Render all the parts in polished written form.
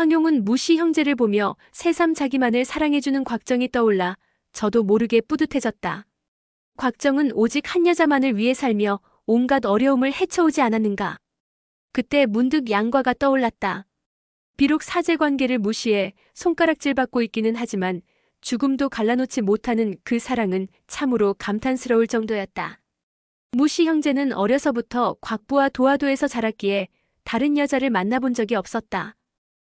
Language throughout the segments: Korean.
황용은 무시 형제를 보며 새삼 자기만을 사랑해주는 곽정이 떠올라 저도 모르게 뿌듯해졌다. 곽정은 오직 한 여자만을 위해 살며 온갖 어려움을 헤쳐오지 않았는가. 그때 문득 양과가 떠올랐다. 비록 사제관계를 무시해 손가락질받고 있기는 하지만 죽음도 갈라놓지 못하는 그 사랑은 참으로 감탄스러울 정도였다. 무시 형제는 어려서부터 곽부와 도화도에서 자랐기에 다른 여자를 만나본 적이 없었다.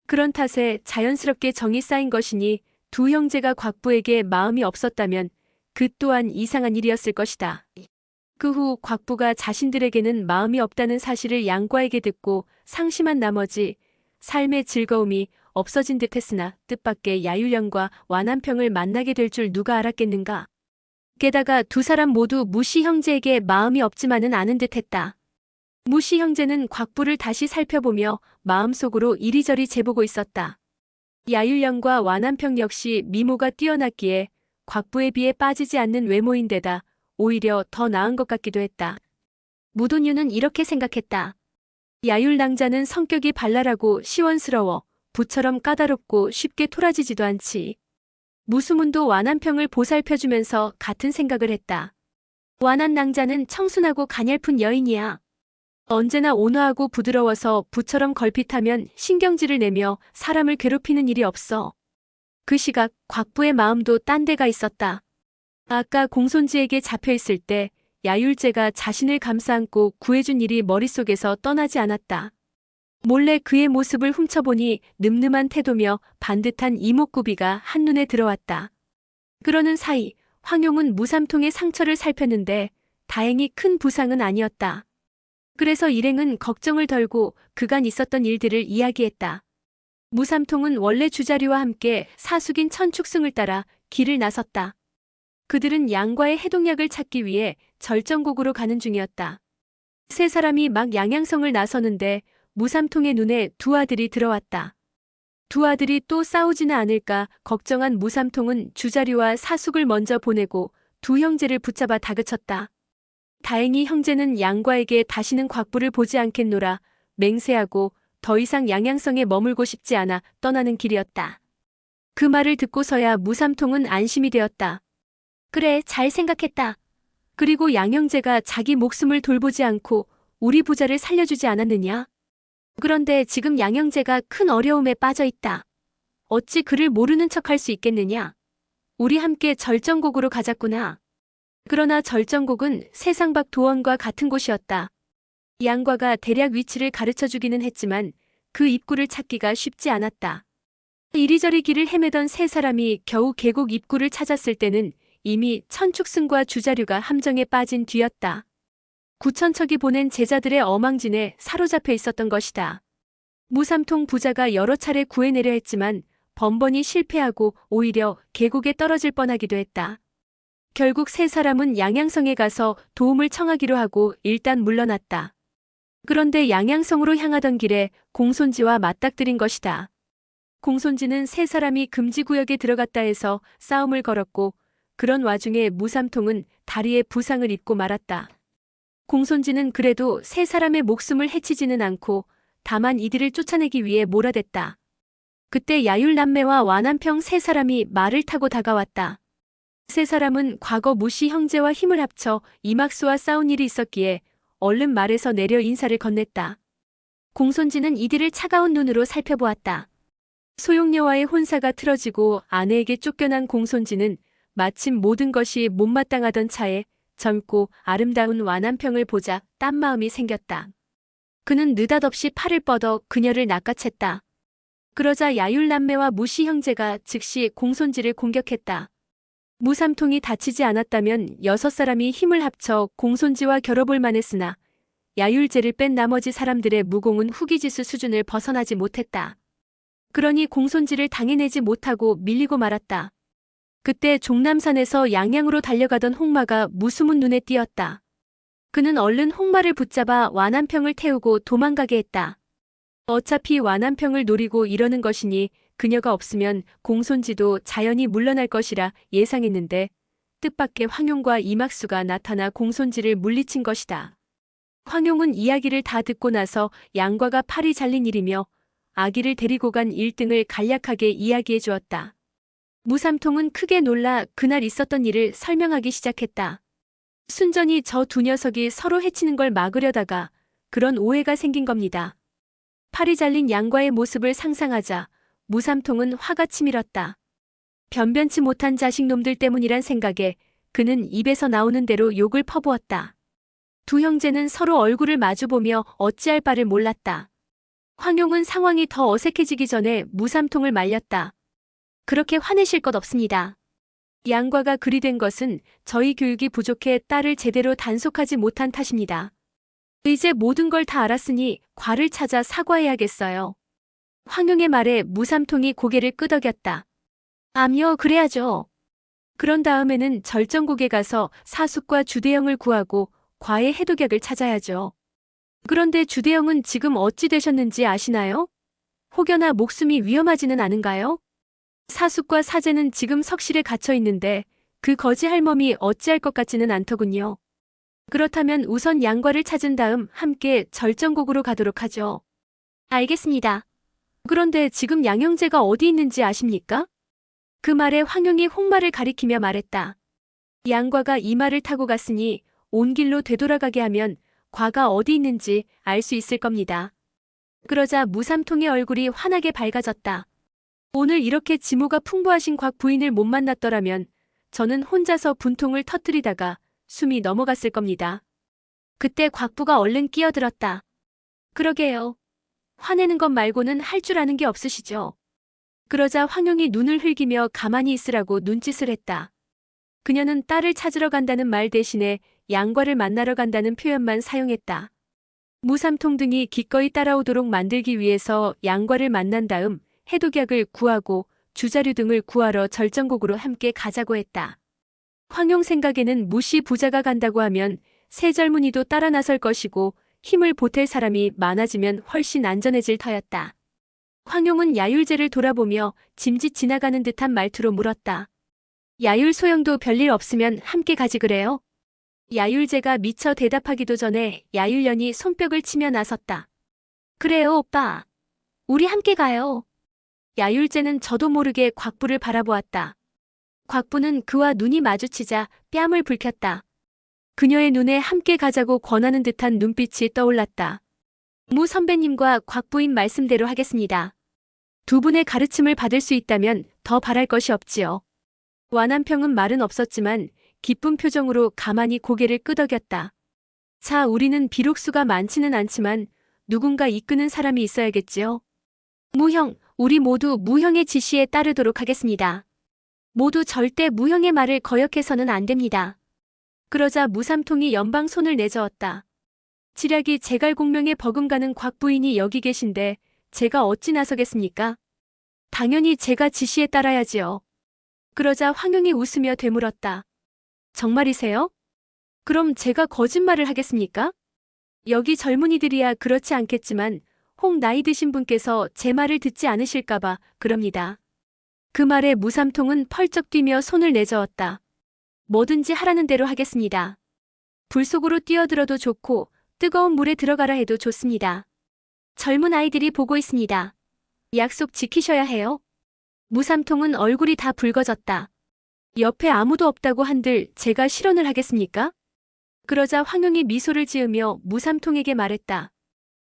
그런 탓에 자연스럽게 정이 쌓인 것이니 두 형제가 곽부에게 마음이 없었다면 그 또한 이상한 일이었을 것이다. 그 후 곽부가 자신들에게는 마음이 없다는 사실을 양과에게 듣고 상심한 나머지 삶의 즐거움이 없어진 듯했으나 뜻밖의 야율령과 완한평을 만나게 될 줄 누가 알았겠는가. 게다가 두 사람 모두 무시 형제에게 마음이 없지만은 않은 듯했다. 무시 형제는 곽부를 다시 살펴보며 마음속으로 이리저리 재보고 있었다. 야율령과 완한평 역시 미모가 뛰어났기에 곽부에 비해 빠지지 않는 외모인데다 오히려 더 나은 것 같기도 했다. 무도뉴는 이렇게 생각했다. 야율낭자는 성격이 발랄하고 시원스러워 부처럼 까다롭고 쉽게 토라지지도 않지. 무수문도 완한평을 보살펴주면서 같은 생각을 했다. 완한낭자는 청순하고 가냘픈 여인이야. 언제나 온화하고 부드러워서 부처럼 걸핏하면 신경질을 내며 사람을 괴롭히는 일이 없어. 그 시각 곽부의 마음도 딴 데가 있었다. 아까 공손지에게 잡혀있을 때 야율제가 자신을 감싸안고 구해준 일이 머릿속에서 떠나지 않았다. 몰래 그의 모습을 훔쳐보니 늠름한 태도며 반듯한 이목구비가 한눈에 들어왔다. 그러는 사이 황용은 무삼통의 상처를 살폈는데 다행히 큰 부상은 아니었다. 그래서 일행은 걱정을 덜고 그간 있었던 일들을 이야기했다. 무삼통은 원래 주자리와 함께 사숙인 천축승을 따라 길을 나섰다. 그들은 양과의 해독약을 찾기 위해 절정곡으로 가는 중이었다. 세 사람이 막 양양성을 나서는데 무삼통의 눈에 두 아들이 들어왔다. 두 아들이 또 싸우지는 않을까 걱정한 무삼통은 주자리와 사숙을 먼저 보내고 두 형제를 붙잡아 다그쳤다. 다행히 형제는 양과에게 다시는 곽부를 보지 않겠노라 맹세하고 더 이상 양양성에 머물고 싶지 않아 떠나는 길이었다. 그 말을 듣고서야 무삼통은 안심이 되었다. 그래, 잘 생각했다. 그리고 양형제가 자기 목숨을 돌보지 않고 우리 부자를 살려주지 않았느냐? 그런데 지금 양형제가 큰 어려움에 빠져 있다. 어찌 그를 모르는 척할 수 있겠느냐? 우리 함께 절정곡으로 가자꾸나. 그러나 절정곡은 세상 밖 도원과 같은 곳이었다. 양과가 대략 위치를 가르쳐주기는 했지만 그 입구를 찾기가 쉽지 않았다. 이리저리 길을 헤매던 세 사람이 겨우 계곡 입구를 찾았을 때는 이미 천축승과 주자류가 함정에 빠진 뒤였다. 구천척이 보낸 제자들의 어망진에 사로잡혀 있었던 것이다. 무삼통 부자가 여러 차례 구해내려 했지만 번번이 실패하고 오히려 계곡에 떨어질 뻔하기도 했다. 결국 세 사람은 양양성에 가서 도움을 청하기로 하고 일단 물러났다. 그런데 양양성으로 향하던 길에 공손지와 맞닥뜨린 것이다. 공손지는 세 사람이 금지구역에 들어갔다 해서 싸움을 걸었고 그런 와중에 무삼통은 다리에 부상을 입고 말았다. 공손지는 그래도 세 사람의 목숨을 해치지는 않고 다만 이들을 쫓아내기 위해 몰아댔다. 그때 야율남매와 완한평 세 사람이 말을 타고 다가왔다. 세 사람은 과거 무시 형제와 힘을 합쳐 이막수와 싸운 일이 있었기에 얼른 말에서 내려 인사를 건넸다. 공손지는 이들을 차가운 눈으로 살펴보았다. 소용녀와의 혼사가 틀어지고 아내에게 쫓겨난 공손지는 마침 모든 것이 못마땅하던 차에 젊고 아름다운 완한평을 보자 딴 마음이 생겼다. 그는 느닷없이 팔을 뻗어 그녀를 낚아챘다. 그러자 야율남매와 무시 형제가 즉시 공손지를 공격했다. 무삼통이 다치지 않았다면 6사람이 힘을 합쳐 공손지와 겨뤄볼 만했으나 야율제를 뺀 나머지 사람들의 무공은 후기지수 수준을 벗어나지 못했다. 그러니 공손지를 당해내지 못하고 밀리고 말았다. 그때 종남산에서 양양으로 달려가던 홍마가 무수문 눈에 띄었다. 그는 얼른 홍마를 붙잡아 완한평을 태우고 도망가게 했다. 어차피 완한평을 노리고 이러는 것이니 그녀가 없으면 공손지도 자연히 물러날 것이라 예상했는데 뜻밖의 황용과 이막수가 나타나 공손지를 물리친 것이다. 황용은 이야기를 다 듣고 나서 양과가 팔이 잘린 일이며 아기를 데리고 간 1등을 간략하게 이야기해 주었다. 무삼통은 크게 놀라 그날 있었던 일을 설명하기 시작했다. 순전히 저 두 녀석이 서로 해치는 걸 막으려다가 그런 오해가 생긴 겁니다. 팔이 잘린 양과의 모습을 상상하자 무삼통은 화가 치밀었다. 변변치 못한 자식놈들 때문이란 생각에 그는 입에서 나오는 대로 욕을 퍼부었다. 두 형제는 서로 얼굴을 마주보며 어찌할 바를 몰랐다. 황용은 상황이 더 어색해지기 전에 무삼통을 말렸다. 그렇게 화내실 것 없습니다. 양과가 그리 된 것은 저희 교육이 부족해 딸을 제대로 단속하지 못한 탓입니다. 이제 모든 걸 다 알았으니 과를 찾아 사과해야겠어요. 황용의 말에 무삼통이 고개를 끄덕였다. 암요, 그래야죠. 그런 다음에는 절정국에 가서 사숙과 주대영을 구하고 과의 해독약을 찾아야죠. 그런데 주대영은 지금 어찌 되셨는지 아시나요? 혹여나 목숨이 위험하지는 않은가요? 사숙과 사제는 지금 석실에 갇혀 있는데 그 거지 할멈이 어찌할 것 같지는 않더군요. 그렇다면 우선 양과를 찾은 다음 함께 절정국으로 가도록 하죠. 알겠습니다. 그런데 지금 양형제가 어디 있는지 아십니까? 그 말에 황용이 홍마를 가리키며 말했다. 양과가 이 말을 타고 갔으니 온 길로 되돌아가게 하면 과가 어디 있는지 알 수 있을 겁니다. 그러자 무삼통의 얼굴이 환하게 밝아졌다. 오늘 이렇게 지모가 풍부하신 곽 부인을 못 만났더라면 저는 혼자서 분통을 터뜨리다가 숨이 넘어갔을 겁니다. 그때 곽부가 얼른 끼어들었다. 그러게요. 화내는 것 말고는 할 줄 아는 게 없으시죠. 그러자 황용이 눈을 흘기며 가만히 있으라고 눈짓을 했다. 그녀는 딸을 찾으러 간다는 말 대신에 양과를 만나러 간다는 표현만 사용했다. 무삼통 등이 기꺼이 따라오도록 만들기 위해서 양과를 만난 다음 해독약을 구하고 주자류 등을 구하러 절정국으로 함께 가자고 했다. 황용 생각에는 무시 부자가 간다고 하면 새 젊은이도 따라 나설 것이고 힘을 보탤 사람이 많아지면 훨씬 안전해질 터였다. 황용은 야율제를 돌아보며 짐짓 지나가는 듯한 말투로 물었다. 야율 소영도 별일 없으면 함께 가지 그래요? 야율제가 미처 대답하기도 전에 야율년이 손뼉을 치며 나섰다. 그래요, 오빠. 우리 함께 가요. 야율제는 저도 모르게 곽부를 바라보았다. 곽부는 그와 눈이 마주치자 뺨을 붉혔다. 그녀의 눈에 함께 가자고 권하는 듯한 눈빛이 떠올랐다. 무 선배님과 곽부인 말씀대로 하겠습니다. 두 분의 가르침을 받을 수 있다면 더 바랄 것이 없지요. 완한평은 말은 없었지만 기쁜 표정으로 가만히 고개를 끄덕였다. 자, 우리는 비록 수가 많지는 않지만 누군가 이끄는 사람이 있어야겠지요. 무형, 우리 모두 무형의 지시에 따르도록 하겠습니다. 모두 절대 무형의 말을 거역해서는 안 됩니다. 그러자 무삼통이 연방 손을 내저었다. 지략이 제갈공명에 버금가는 곽 부인이 여기 계신데 제가 어찌 나서겠습니까? 당연히 제가 지시에 따라야지요. 그러자 황용이 웃으며 되물었다. 정말이세요? 그럼 제가 거짓말을 하겠습니까? 여기 젊은이들이야 그렇지 않겠지만 혹 나이 드신 분께서 제 말을 듣지 않으실까봐 그럽니다. 그 말에 무삼통은 펄쩍 뛰며 손을 내저었다. 뭐든지 하라는 대로 하겠습니다. 불 속으로 뛰어들어도 좋고 뜨거운 물에 들어가라 해도 좋습니다. 젊은 아이들이 보고 있습니다. 약속 지키셔야 해요. 무삼통은 얼굴이 다 붉어졌다. 옆에 아무도 없다고 한들 제가 실언을 하겠습니까? 그러자 황용이 미소를 지으며 무삼통에게 말했다.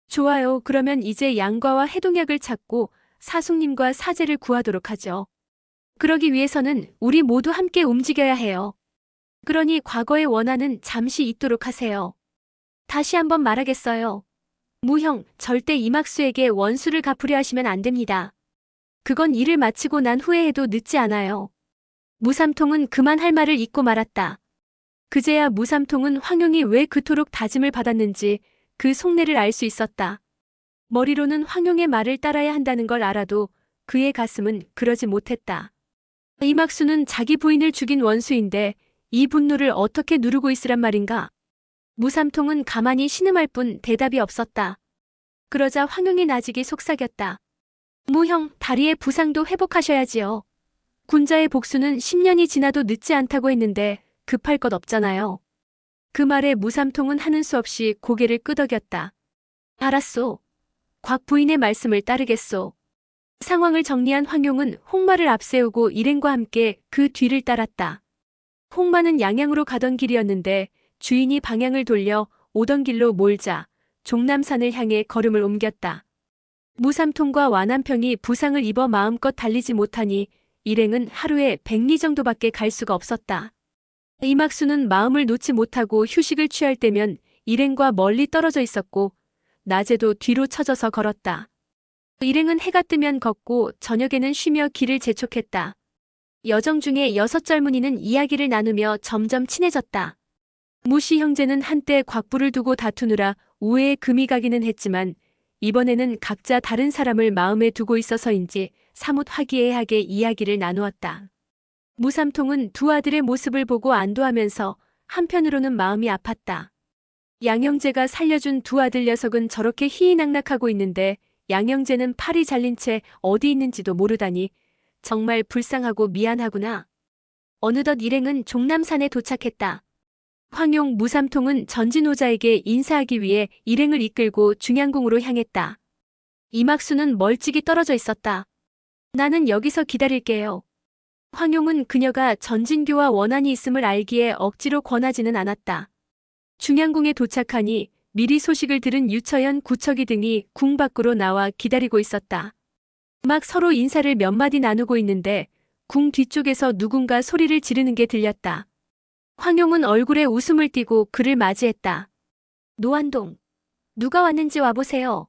좋아요. 그러면 이제 양과와 해독약을 찾고 사숙님과 사제를 구하도록 하죠. 그러기 위해서는 우리 모두 함께 움직여야 해요. 그러니 과거의 원한은 잠시 잊도록 하세요. 다시 한번 말하겠어요. 무형, 절대 이막수에게 원수를 갚으려 하시면 안 됩니다. 그건 일을 마치고 난 후에 해도 늦지 않아요. 무삼통은 그만 할 말을 잊고 말았다. 그제야 무삼통은 황용이 왜 그토록 다짐을 받았는지 그 속내를 알 수 있었다. 머리로는 황용의 말을 따라야 한다는 걸 알아도 그의 가슴은 그러지 못했다. 이막수는 자기 부인을 죽인 원수인데 이 분노를 어떻게 누르고 있으란 말인가? 무삼통은 가만히 신음할 뿐 대답이 없었다. 그러자 황용이 나직이 속삭였다. 무형, 다리의 부상도 회복하셔야지요. 군자의 복수는 10년이 지나도 늦지 않다고 했는데 급할 것 없잖아요. 그 말에 무삼통은 하는 수 없이 고개를 끄덕였다. 알았소. 곽 부인의 말씀을 따르겠소. 상황을 정리한 황용은 홍마를 앞세우고 일행과 함께 그 뒤를 따랐다. 홍마는 양양으로 가던 길이었는데 주인이 방향을 돌려 오던 길로 몰자 종남산을 향해 걸음을 옮겼다. 무삼통과 와남평이 부상을 입어 마음껏 달리지 못하니 일행은 하루에 100리 정도밖에 갈 수가 없었다. 이막수는 마음을 놓지 못하고 휴식을 취할 때면 일행과 멀리 떨어져 있었고 낮에도 뒤로 처져서 걸었다. 일행은 해가 뜨면 걷고 저녁에는 쉬며 길을 재촉했다. 여정 중에 6 젊은이는 이야기를 나누며 점점 친해졌다. 무씨 형제는 한때 곽부를 두고 다투느라 우애에 금이 가기는 했지만 이번에는 각자 다른 사람을 마음에 두고 있어서인지 사뭇 화기애애하게 이야기를 나누었다. 무삼통은 두 아들의 모습을 보고 안도하면서 한편으로는 마음이 아팠다. 양형제가 살려준 두 아들 녀석은 저렇게 희희낙낙하고 있는데 양형제는 팔이 잘린 채 어디 있는지도 모르다니 정말 불쌍하고 미안하구나. 어느덧 일행은 종남산에 도착했다. 황용, 무삼통은 전진호자에게 인사하기 위해 일행을 이끌고 중양궁으로 향했다. 이막수는 멀찍이 떨어져 있었다. 나는 여기서 기다릴게요. 황용은 그녀가 전진교와 원한이 있음을 알기에 억지로 권하지는 않았다. 중양궁에 도착하니 미리 소식을 들은 유처연, 구척이 등이 궁 밖으로 나와 기다리고 있었다. 막 서로 인사를 몇 마디 나누고 있는데 궁 뒤쪽에서 누군가 소리를 지르는 게 들렸다. 황용은 얼굴에 웃음을 띠고 그를 맞이했다. 노안동, 누가 왔는지 와보세요.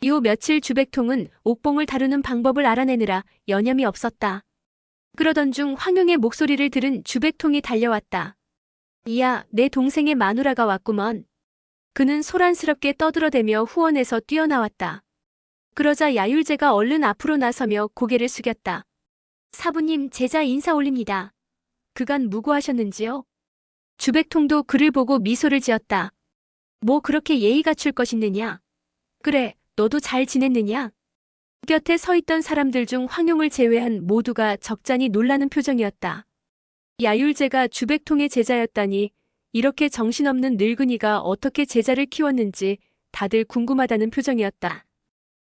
이후 며칠 주백통은 옥봉을 다루는 방법을 알아내느라 여념이 없었다. 그러던 중 황용의 목소리를 들은 주백통이 달려왔다. 이야, 내 동생의 마누라가 왔구먼. 그는 소란스럽게 떠들어대며 후원에서 뛰어나왔다. 그러자 야율제가 얼른 앞으로 나서며 고개를 숙였다. 사부님, 제자 인사 올립니다. 그간 무고하셨는지요? 주백통도 그를 보고 미소를 지었다. 뭐 그렇게 예의 갖출 것있느냐? 그래, 너도 잘 지냈느냐? 곁에 서 있던 사람들 중 황용을 제외한 모두가 적잖이 놀라는 표정이었다. 야율제가 주백통의 제자였다니 이렇게 정신없는 늙은이가 어떻게 제자를 키웠는지 다들 궁금하다는 표정이었다.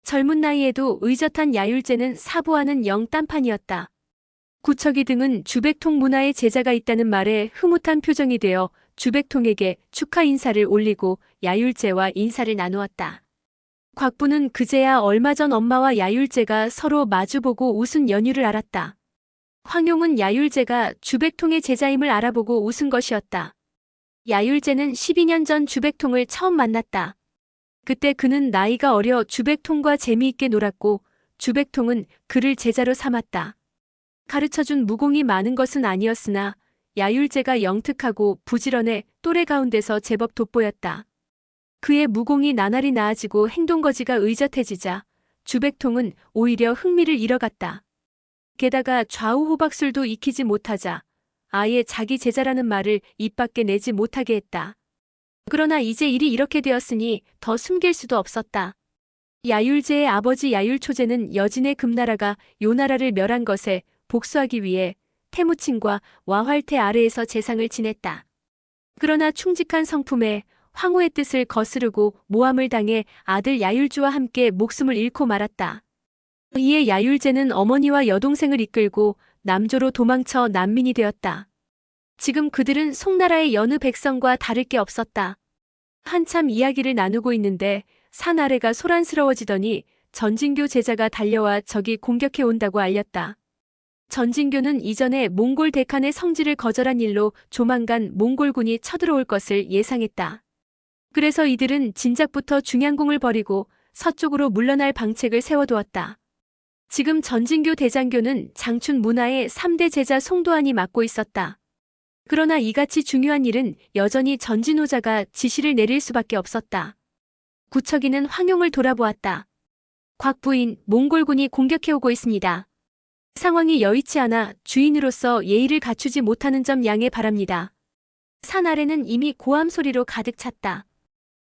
젊은 나이에도 의젓한 야율제는 사부와는 영 딴판이었다. 구척이 등은 주백통 문화의 제자가 있다는 말에 흐뭇한 표정이 되어 주백통에게 축하 인사를 올리고 야율제와 인사를 나누었다. 곽부는 그제야 얼마 전 엄마와 야율제가 서로 마주보고 웃은 연유를 알았다. 황용은 야율제가 주백통의 제자임을 알아보고 웃은 것이었다. 야율제는 12년 전 주백통을 처음 만났다. 그때 그는 나이가 어려 주백통과 재미있게 놀았고 주백통은 그를 제자로 삼았다. 가르쳐준 무공이 많은 것은 아니었으나 야율제가 영특하고 부지런해 또래 가운데서 제법 돋보였다. 그의 무공이 나날이 나아지고 행동거지가 의젓해지자 주백통은 오히려 흥미를 잃어갔다. 게다가 좌우 호박술도 익히지 못하자 아예 자기 제자라는 말을 입 밖에 내지 못하게 했다. 그러나 이제 일이 이렇게 되었으니 더 숨길 수도 없었다. 야율제의 아버지 야율초제는 여진의 금나라가 요나라를 멸한 것에 복수하기 위해 태무친과 와활태 아래에서 재상을 지냈다. 그러나 충직한 성품에 황후의 뜻을 거스르고 모함을 당해 아들 야율주와 함께 목숨을 잃고 말았다. 이에 야율제는 어머니와 여동생을 이끌고 남조로 도망쳐 난민이 되었다. 지금 그들은 송나라의 여느 백성과 다를 게 없었다. 한참 이야기를 나누고 있는데 산 아래가 소란스러워지더니 전진교 제자가 달려와 적이 공격해 온다고 알렸다. 전진교는 이전에 몽골 대칸의 성지를 거절한 일로 조만간 몽골군이 쳐들어올 것을 예상했다. 그래서 이들은 진작부터 중양궁을 버리고 서쪽으로 물러날 방책을 세워두었다. 지금 전진교 대장교는 장춘 문화의 3대 제자 송도안이 맡고 있었다. 그러나 이같이 중요한 일은 여전히 전진호자가 지시를 내릴 수밖에 없었다. 구척이는 황용을 돌아보았다. 곽 부인, 몽골군이 공격해오고 있습니다. 상황이 여의치 않아 주인으로서 예의를 갖추지 못하는 점 양해 바랍니다. 산 아래는 이미 고함 소리로 가득 찼다.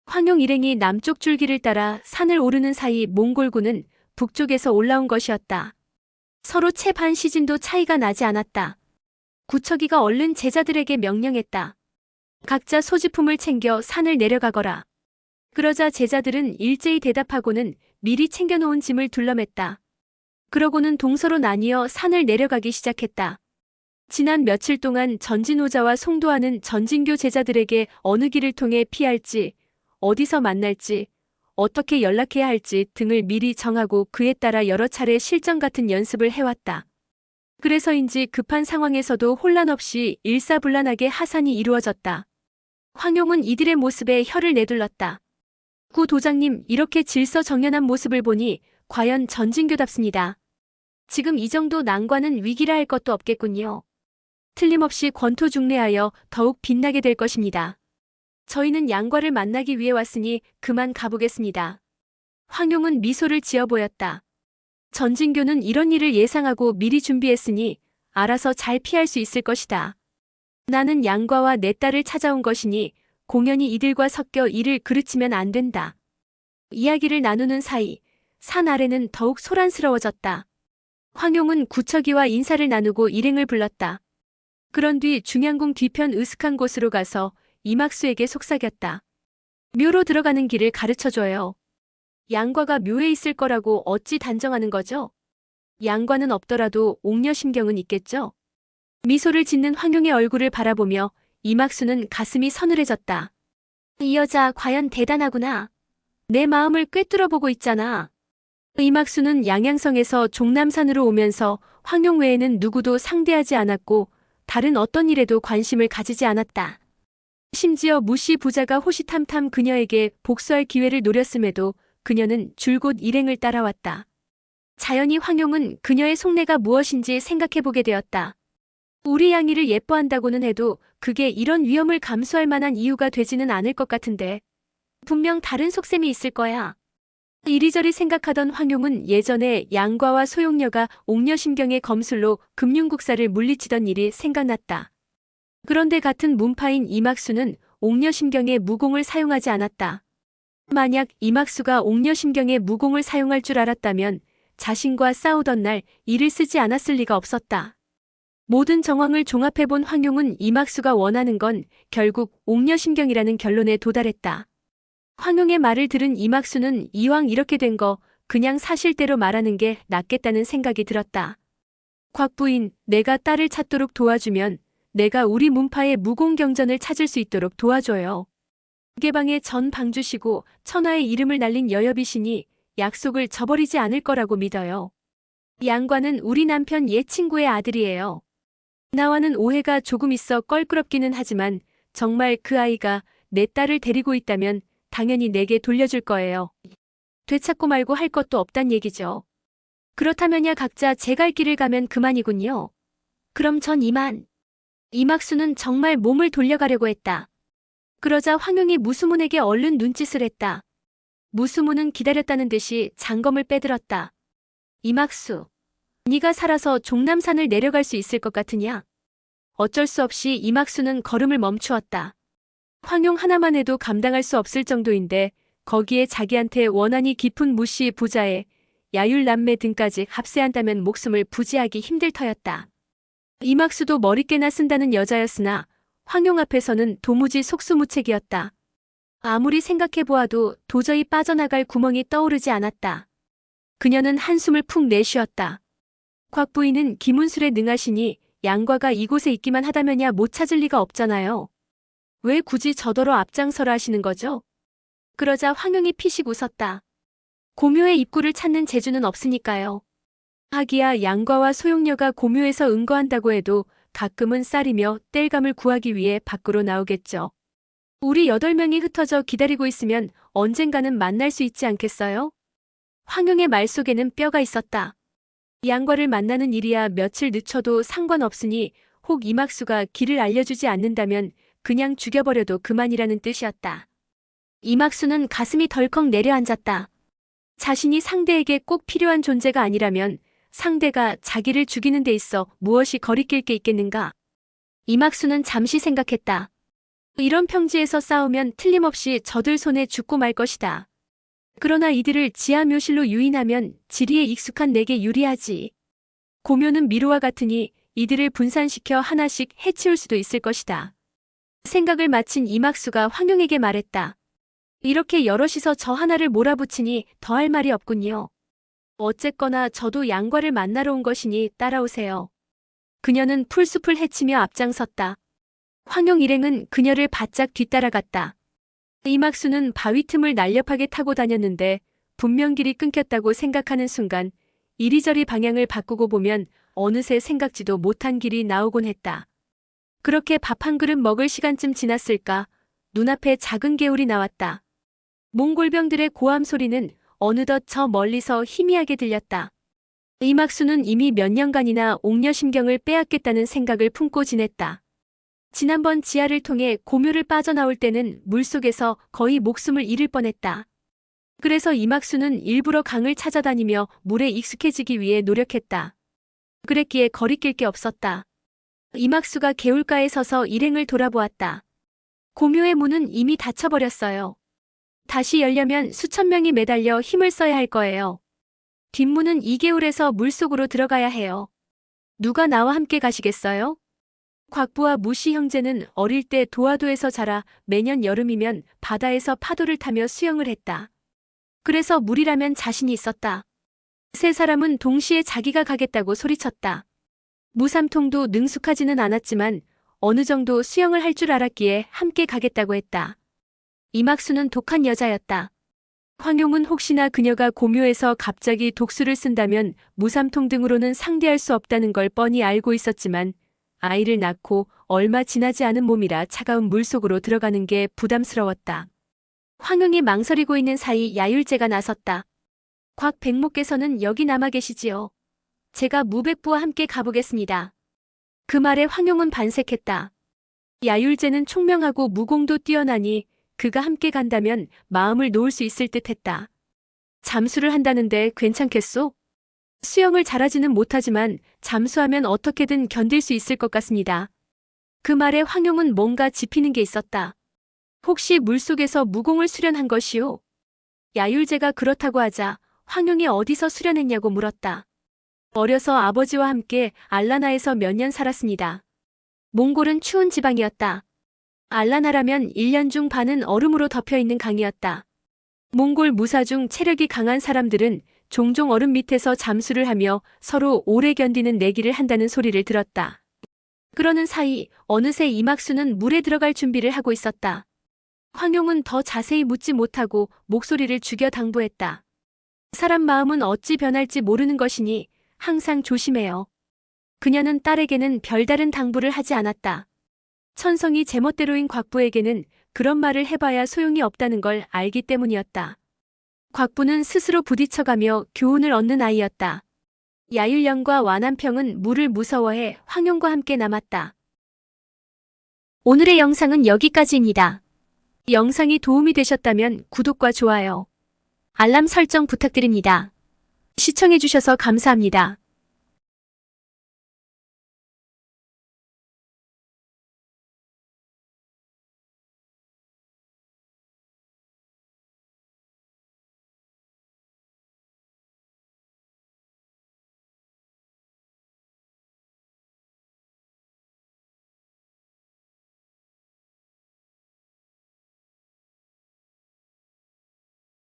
황용 일행이 남쪽 줄기를 따라 산을 오르는 사이 몽골군은 북쪽에서 올라온 것이었다. 서로 채 반 시진도 차이가 나지 않았다. 구척이가 얼른 제자들에게 명령했다. 각자 소지품을 챙겨 산을 내려가거라. 그러자 제자들은 일제히 대답하고는 미리 챙겨놓은 짐을 둘러맸다. 그러고는 동서로 나뉘어 산을 내려가기 시작했다. 지난 며칠 동안 전진호자와 송도하는 전진교 제자들에게 어느 길을 통해 피할지, 어디서 만날지, 어떻게 연락해야 할지 등을 미리 정하고 그에 따라 여러 차례 실전 같은 연습을 해왔다. 그래서인지 급한 상황에서도 혼란 없이 일사불란하게 하산이 이루어졌다. 황용은 이들의 모습에 혀를 내둘렀다. 구 도장님, 이렇게 질서정연한 모습을 보니 과연 전진교답습니다. 지금 이 정도 난관은 위기라 할 것도 없겠군요. 틀림없이 권토중래하여 더욱 빛나게 될 것입니다. 저희는 양과를 만나기 위해 왔으니 그만 가보겠습니다. 황용은 미소를 지어 보였다. 전진교는 이런 일을 예상하고 미리 준비했으니 알아서 잘 피할 수 있을 것이다. 나는 양과와 내 딸을 찾아온 것이니 공연히 이들과 섞여 이를 그르치면 안 된다. 이야기를 나누는 사이 산 아래는 더욱 소란스러워졌다. 황용은 구척이와 인사를 나누고 일행을 불렀다. 그런 뒤 중양궁 뒤편 으슥한 곳으로 가서 이막수에게 속삭였다. 묘로 들어가는 길을 가르쳐줘요. 양과가 묘에 있을 거라고 어찌 단정하는 거죠? 양과는 없더라도 옥녀심경은 있겠죠? 미소를 짓는 황용의 얼굴을 바라보며 이막수는 가슴이 서늘해졌다. 이 여자 과연 대단하구나. 내 마음을 꿰뚫어보고 있잖아. 이막수는 양양성에서 종남산으로 오면서 황용 외에는 누구도 상대하지 않았고 다른 어떤 일에도 관심을 가지지 않았다. 심지어 무시 부자가 호시탐탐 그녀에게 복수할 기회를 노렸음에도 그녀는 줄곧 일행을 따라왔다. 자연히 황용은 그녀의 속내가 무엇인지 생각해보게 되었다. 우리 양이를 예뻐한다고는 해도 그게 이런 위험을 감수할 만한 이유가 되지는 않을 것 같은데 분명 다른 속셈이 있을 거야. 이리저리 생각하던 황용은 예전에 양과와 소용녀가 옥녀심경의 검술로 금융국사를 물리치던 일이 생각났다. 그런데 같은 문파인 이막수는 옥녀심경의 무공을 사용하지 않았다. 만약 이막수가 옥녀심경의 무공을 사용할 줄 알았다면 자신과 싸우던 날 이를 쓰지 않았을 리가 없었다. 모든 정황을 종합해본 황용은 이막수가 원하는 건 결국 옥녀심경이라는 결론에 도달했다. 황용의 말을 들은 이막수는 이왕 이렇게 된 거 그냥 사실대로 말하는 게 낫겠다는 생각이 들었다. 곽 부인, 내가 딸을 찾도록 도와주면 내가 우리 문파의 무공경전을 찾을 수 있도록 도와줘요. 개방에 전 방주시고 천하의 이름을 날린 여여비시니 약속을 저버리지 않을 거라고 믿어요. 양과는 우리 남편 옛 친구의 아들이에요. 나와는 오해가 조금 있어 껄끄럽기는 하지만 정말 그 아이가 내 딸을 데리고 있다면 당연히 내게 돌려줄 거예요. 되찾고 말고 할 것도 없단 얘기죠. 그렇다면야 각자 제 갈 길을 가면 그만이군요. 그럼 전 이만. 이막수는 정말 몸을 돌려가려고 했다. 그러자 황용이 무수문에게 얼른 눈짓을 했다. 무수문은 기다렸다는 듯이 장검을 빼들었다. 이막수, 네가 살아서 종남산을 내려갈 수 있을 것 같으냐? 어쩔 수 없이 이막수는 걸음을 멈추었다. 황용 하나만 해도 감당할 수 없을 정도인데 거기에 자기한테 원한이 깊은 무시 부자의 야율남매 등까지 합세한다면 목숨을 부지하기 힘들 터였다. 이막수도 머리깨나 쓴다는 여자였으나 황용 앞에서는 도무지 속수무책이었다. 아무리 생각해보아도 도저히 빠져나갈 구멍이 떠오르지 않았다. 그녀는 한숨을 푹 내쉬었다. 곽 부인은 기문술에 능하시니 양과가 이곳에 있기만 하다면야 못 찾을 리가 없잖아요. 왜 굳이 저더러 앞장서라 하시는 거죠? 그러자 황용이 피식 웃었다. 고묘의 입구를 찾는 재주는 없으니까요. 하기야 양과와 소용녀가 고묘에서 응거한다고 해도 가끔은 쌀이며 땔감을 구하기 위해 밖으로 나오겠죠. 우리 8명이 흩어져 기다리고 있으면 언젠가는 만날 수 있지 않겠어요? 황용의 말 속에는 뼈가 있었다. 양과를 만나는 일이야 며칠 늦춰도 상관없으니 혹 이막수가 길을 알려주지 않는다면 그냥 죽여버려도 그만이라는 뜻이었다. 이막수는 가슴이 덜컥 내려앉았다. 자신이 상대에게 꼭 필요한 존재가 아니라면 상대가 자기를 죽이는 데 있어 무엇이 거리낄 게 있겠는가? 이막수는 잠시 생각했다. 이런 평지에서 싸우면 틀림없이 저들 손에 죽고 말 것이다. 그러나 이들을 지하묘실로 유인하면 지리에 익숙한 내게 유리하지. 고묘는 미로와 같으니 이들을 분산시켜 하나씩 해치울 수도 있을 것이다. 생각을 마친 이막수가 황용에게 말했다. 이렇게 여럿이서 저 하나를 몰아붙이니 더할 말이 없군요. 어쨌거나 저도 양과를 만나러 온 것이니 따라오세요. 그녀는 풀숲을 헤치며 앞장섰다. 황용 일행은 그녀를 바짝 뒤따라갔다. 이막수는 바위 틈을 날렵하게 타고 다녔는데 분명 길이 끊겼다고 생각하는 순간 이리저리 방향을 바꾸고 보면 어느새 생각지도 못한 길이 나오곤 했다. 그렇게 밥 한 그릇 먹을 시간쯤 지났을까 눈앞에 작은 개울이 나왔다. 몽골병들의 고함 소리는 어느덧 저 멀리서 희미하게 들렸다. 이막수는 이미 몇 년간이나 옥녀심경을 빼앗겠다는 생각을 품고 지냈다. 지난번 지하를 통해 고묘를 빠져나올 때는 물속에서 거의 목숨을 잃을 뻔했다. 그래서 이막수는 일부러 강을 찾아다니며 물에 익숙해지기 위해 노력했다. 그랬기에 거리낄 게 없었다. 이막수가 개울가에 서서 일행을 돌아보았다. 고묘의 문은 이미 닫혀버렸어요. 다시 열려면 수천 명이 매달려 힘을 써야 할 거예요. 뒷문은 이 개울에서 물속으로 들어가야 해요. 누가 나와 함께 가시겠어요? 곽부와 무시 형제는 어릴 때 도화도에서 자라 매년 여름이면 바다에서 파도를 타며 수영을 했다. 그래서 물이라면 자신이 있었다. 세 사람은 동시에 자기가 가겠다고 소리쳤다. 무삼통도 능숙하지는 않았지만 어느 정도 수영을 할 줄 알았기에 함께 가겠다고 했다. 이막수는 독한 여자였다. 황용은 혹시나 그녀가 고묘에서 갑자기 독수를 쓴다면 무삼통 등으로는 상대할 수 없다는 걸 뻔히 알고 있었지만 아이를 낳고 얼마 지나지 않은 몸이라 차가운 물속으로 들어가는 게 부담스러웠다. 황용이 망설이고 있는 사이 야율제가 나섰다. 곽 백목께서는 여기 남아 계시지요. 제가 무백부와 함께 가보겠습니다. 그 말에 황용은 반색했다. 야율제는 총명하고 무공도 뛰어나니 그가 함께 간다면 마음을 놓을 수 있을 듯했다. 잠수를 한다는데 괜찮겠소? 수영을 잘하지는 못하지만 잠수하면 어떻게든 견딜 수 있을 것 같습니다. 그 말에 황용은 뭔가 짚이는 게 있었다. 혹시 물속에서 무공을 수련한 것이오? 야율제가 그렇다고 하자 황용이 어디서 수련했냐고 물었다. 어려서 아버지와 함께 알라나에서 몇 년 살았습니다. 몽골은 추운 지방이었다. 알라나라면 1년 중 반은 얼음으로 덮여있는 강이었다. 몽골 무사 중 체력이 강한 사람들은 종종 얼음 밑에서 잠수를 하며 서로 오래 견디는 내기를 한다는 소리를 들었다. 그러는 사이 어느새 이막수는 물에 들어갈 준비를 하고 있었다. 황용은 더 자세히 묻지 못하고 목소리를 죽여 당부했다. 사람 마음은 어찌 변할지 모르는 것이니 항상 조심해요. 그녀는 딸에게는 별다른 당부를 하지 않았다. 천성이 제멋대로인 곽부에게는 그런 말을 해봐야 소용이 없다는 걸 알기 때문이었다. 곽부는 스스로 부딪혀가며 교훈을 얻는 아이였다. 야율령과 와남평은 물을 무서워해 황용과 함께 남았다. 오늘의 영상은 여기까지입니다. 영상이 도움이 되셨다면 구독과 좋아요, 알람 설정 부탁드립니다. 시청해주셔서 감사합니다.